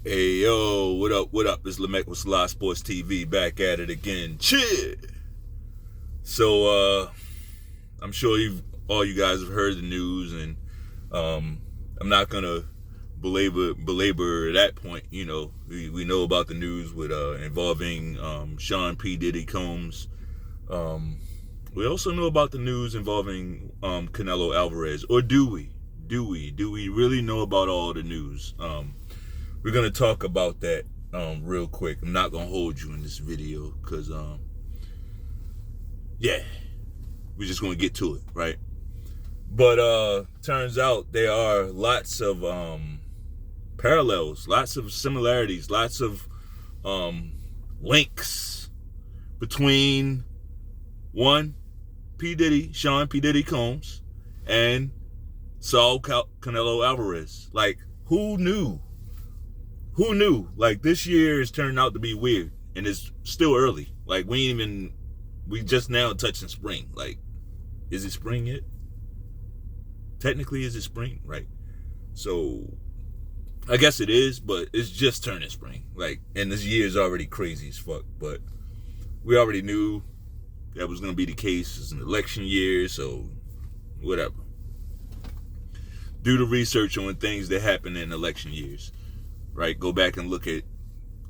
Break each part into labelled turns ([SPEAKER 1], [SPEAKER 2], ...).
[SPEAKER 1] Hey yo, what up? What up? It's Lamech with Selah Sports TV back at it again. Cheer. So I'm sure all you guys have heard the news, and I'm not gonna belabor that point. You know, we know about the news with involving Sean P. Diddy Combs. We also know about the news involving Canelo Alvarez, or do we? Do we really know about all the news? We're gonna talk about that real quick. I'm not gonna hold you in this video because yeah, we're just gonna get to it, right? But turns out there are lots of parallels, lots of similarities, lots of links between Sean P. Diddy Combs, and Saul Canelo Alvarez. Like, who knew? Who knew? Like, this year is turning out to be weird, and it's still early. Like, we just now touching spring. Like, is it spring yet? Technically, is it spring? Right. So, I guess it is, but it's just turning spring. Like, and this year is already crazy as fuck. But we already knew that was going to be the case. It's an election year, so whatever. Do the research on things that happen in election years. Right, go back and look at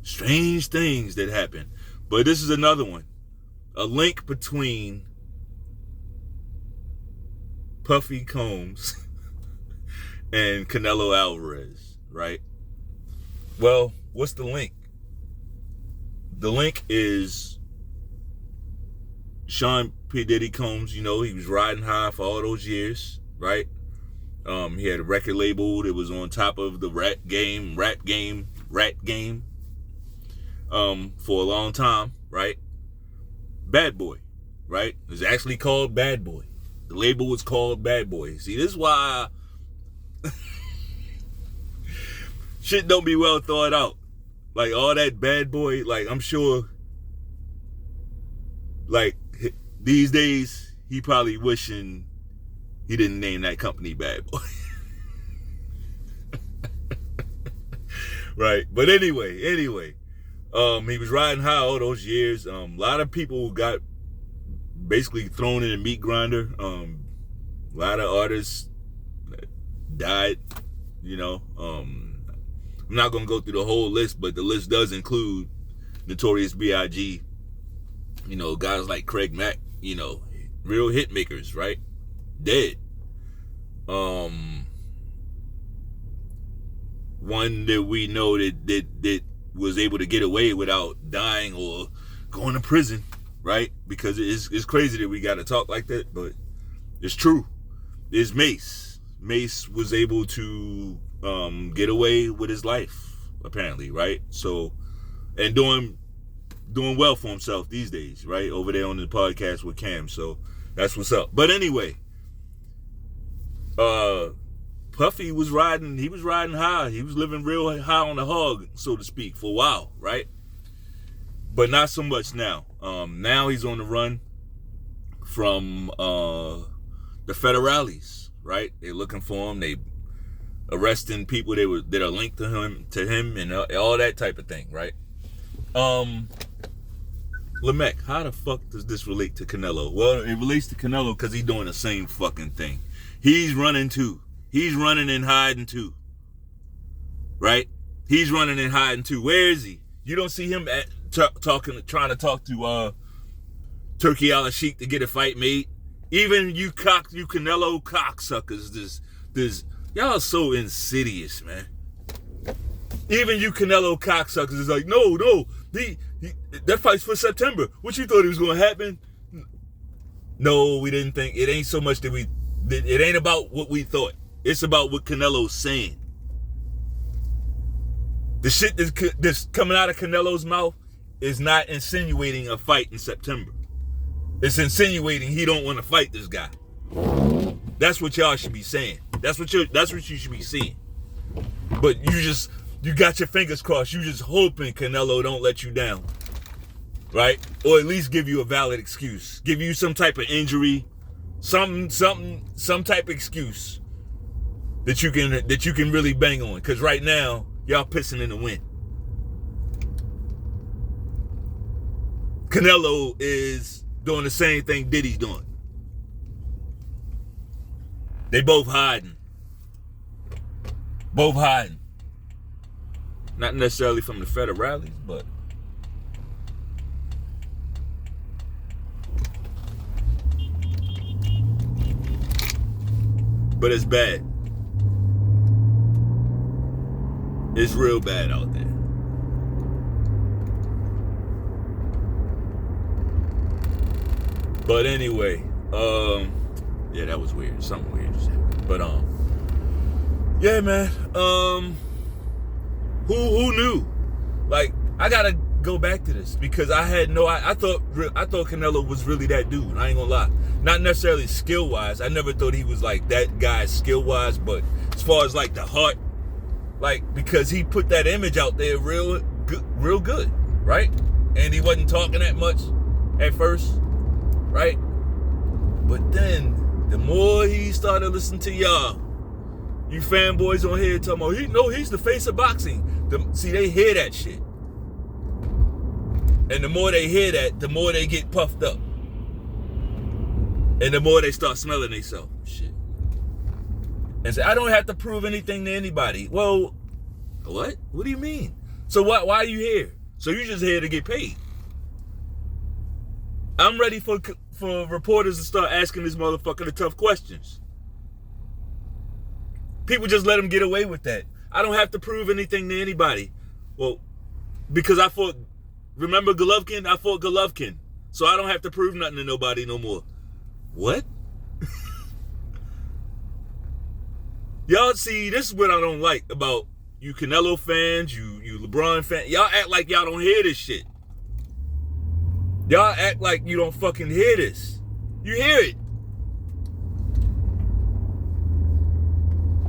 [SPEAKER 1] strange things that happen. But this is another one. A link between Puffy Combs and Canelo Alvarez, right? Well, what's the link? The link is Sean P. Diddy Combs. You know, he was riding high for all those years, right? He had a record label that was on top of the rap game, for a long time, right? Bad Boy, right? It was actually called Bad Boy. The label was called Bad Boy. See, this is why shit don't be well thought out. Like, all that Bad Boy, like, I'm sure, like, these days, he probably wishing he didn't name that company Bad Boy. Right. But anyway, he was riding high all those years. A lot of people got basically thrown in a meat grinder. A lot of artists died, you know. I'm not going to go through the whole list, but the list does include Notorious B.I.G., you know, guys like Craig Mack, you know, real hit makers, right? Dead. One that we know that was able to get away without dying or going to prison, right? Because it's crazy that we got to talk like that, but it's true. It's Mace. Mace was able to get away with his life, apparently, right? So, and doing well for himself these days, right? Over there on the podcast with Cam. So that's what's up. But anyway, Puffy was riding high. He was living real high on the hog, so to speak, for a while, right? But not so much now. Now he's on the run from the federales, right? They're looking for him. They arresting people that are linked to him, and all that type of thing, right? Lamech, how the fuck does this relate to Canelo? Well, it relates to Canelo because he's doing the same fucking thing. He's running too. He's running and hiding too. Right? He's running and hiding too. Where is he? You don't see him trying to talk to Turkey Al-Sheikh to get a fight made. Even you Canelo cocksuckers, this y'all are so insidious, man. Even you Canelo cocksuckers is like, no, that fight's for September. What you thought it was gonna happen? No, we didn't think. It ain't so much that it ain't about what we thought. It's about what Canelo's saying. The shit that's coming out of Canelo's mouth is not insinuating a fight in September. It's insinuating he don't want to fight this guy. That's what y'all should be saying. That's what you should be seeing. But you got your fingers crossed. You just hoping Canelo don't let you down. Right? Or at least give you a valid excuse. Give you some type of injury, some type of excuse that you can really bang on. Because right now y'all pissing in the wind. Canelo is doing the same thing Diddy's doing. They both hiding. Both hiding. Not necessarily from the federales, but it's bad. It's real bad out there. But anyway, yeah, that was weird. Something weird just happened. But yeah, man. Who knew? Like, I gotta go back to this because I thought Canelo was really that dude. I ain't gonna lie. Not necessarily skill wise. I never thought he was like that guy skill wise, but as far as like the heart, like, because he put that image out there real good, right? And he wasn't talking that much at first, right? But then the more he started listening to y'all, you fanboys on here talking about he's the face of boxing. See, they hear that shit. And the more they hear that, the more they get puffed up. And the more they start smelling themselves. Shit. And say, I don't have to prove anything to anybody. Well, what? What do you mean? So why are you here? So you just here to get paid? I'm ready for reporters to start asking this motherfucker the tough questions. People just let him get away with that. I don't have to prove anything to anybody. Well, because remember Golovkin? I fought Golovkin. So I don't have to prove nothing to nobody no more. What? Y'all see, this is what I don't like about you Canelo fans, you LeBron fans. Y'all act like y'all don't hear this shit. Y'all act like you don't fucking hear this. You hear it.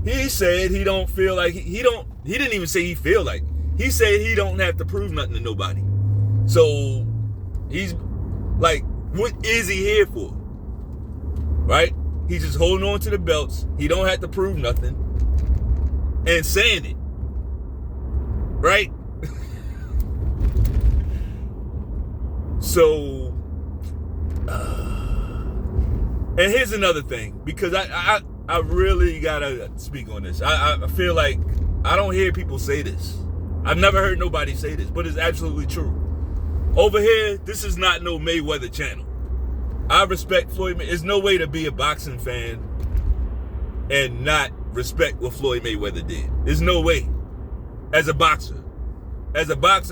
[SPEAKER 1] He said he don't feel like he didn't even say he feel like. He said he don't have to prove nothing to nobody. So he's like, what is he here for? Right? He's just holding on to the belts. He don't have to prove nothing. And saying it. Right? So and here's another thing, because I really gotta speak on this. I feel like I don't hear people say this. I've never heard nobody say this, but it's absolutely true. Over here, this is not no Mayweather channel. I respect Floyd Mayweather. There's no way to be a boxing fan and not respect what Floyd Mayweather did. There's no way. As a boxer,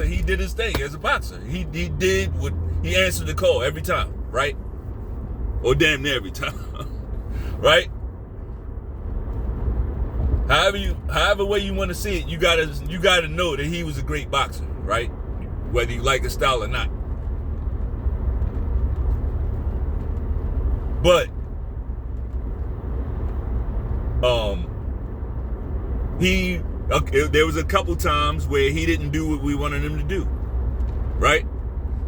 [SPEAKER 1] he did his thing. As a boxer, he did what he answered the call every time, right? Or damn near every time, right? However way you want to see it, you gotta know that he was a great boxer, right? Whether you like his style or not. But there was a couple times where he didn't do what we wanted him to do, right?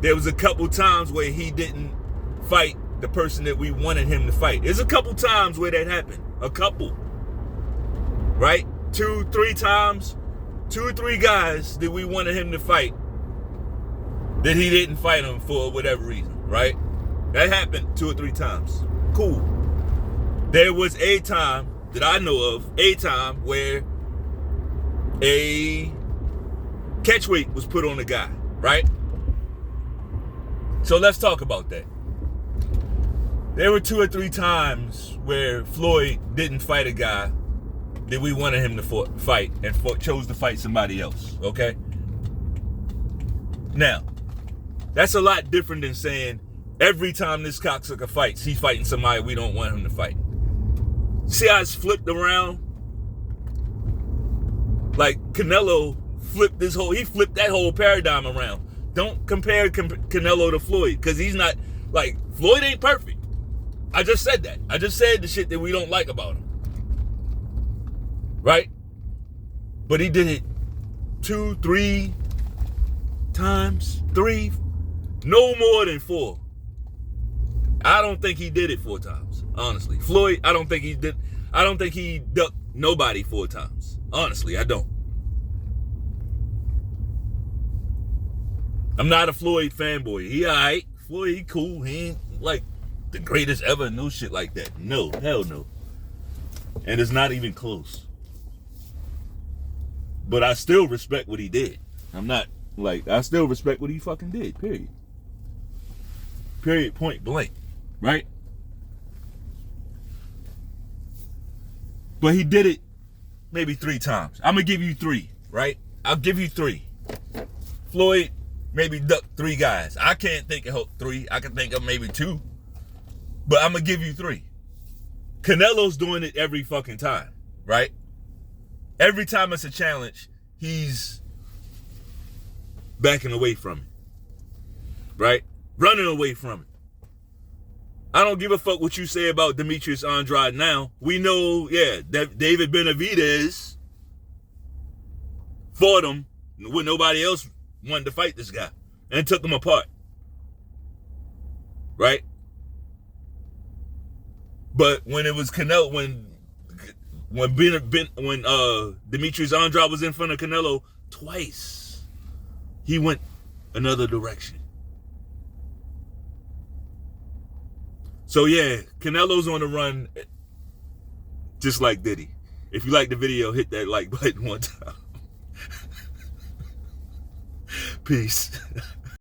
[SPEAKER 1] There was a couple times where he didn't fight the person that we wanted him to fight. There's a couple times where that happened. A couple. Right? 2, 3 times. 2 or 3 guys that we wanted him to fight that he didn't fight him for whatever reason, right? That happened 2 or 3 times. Cool. There was a time that I know of, where a catchweight was put on a guy, right? So let's talk about that. There were 2 or 3 times where Floyd didn't fight a guy that we wanted him to fight and chose to fight somebody else, okay? Now, that's a lot different than saying every time this cocksucker fights, he's fighting somebody we don't want him to fight. See how it's flipped around? Like Canelo flipped that whole paradigm around. Don't compare Canelo to Floyd, because he's not, like, Floyd ain't perfect. I just said that. I just said the shit that we don't like about him. Right? But he did it 2, 3 times. 3. No more than 4. I don't think he did it 4 times. Honestly. Floyd, I don't think he ducked nobody 4 times. Honestly, I don't. I'm not a Floyd fanboy. He alright. Floyd, he cool. He ain't like the greatest ever. No shit like that. No, hell no. And it's not even close. But I still respect what he did. I'm not like, I still respect what he fucking did. Period. Period. Point blank. Right? But he did it maybe 3 times. I'm gonna give you 3, right? I'll give you 3. Floyd maybe ducked 3 guys. I can't think of 3. I can think of maybe 2. But I'm gonna give you 3. Canelo's doing it every fucking time, right? Every time it's a challenge, he's backing away from it, right? Running away from it. I don't give a fuck what you say about Demetrius Andrade now. We know, yeah, that David Benavidez fought him when nobody else wanted to fight this guy and took him apart, right? But when it was Canelo, when Demetrius Andrade was in front of Canelo twice, he went another direction. So yeah, Canelo's on the run, just like Diddy. If you like the video, hit that like button one time. Peace.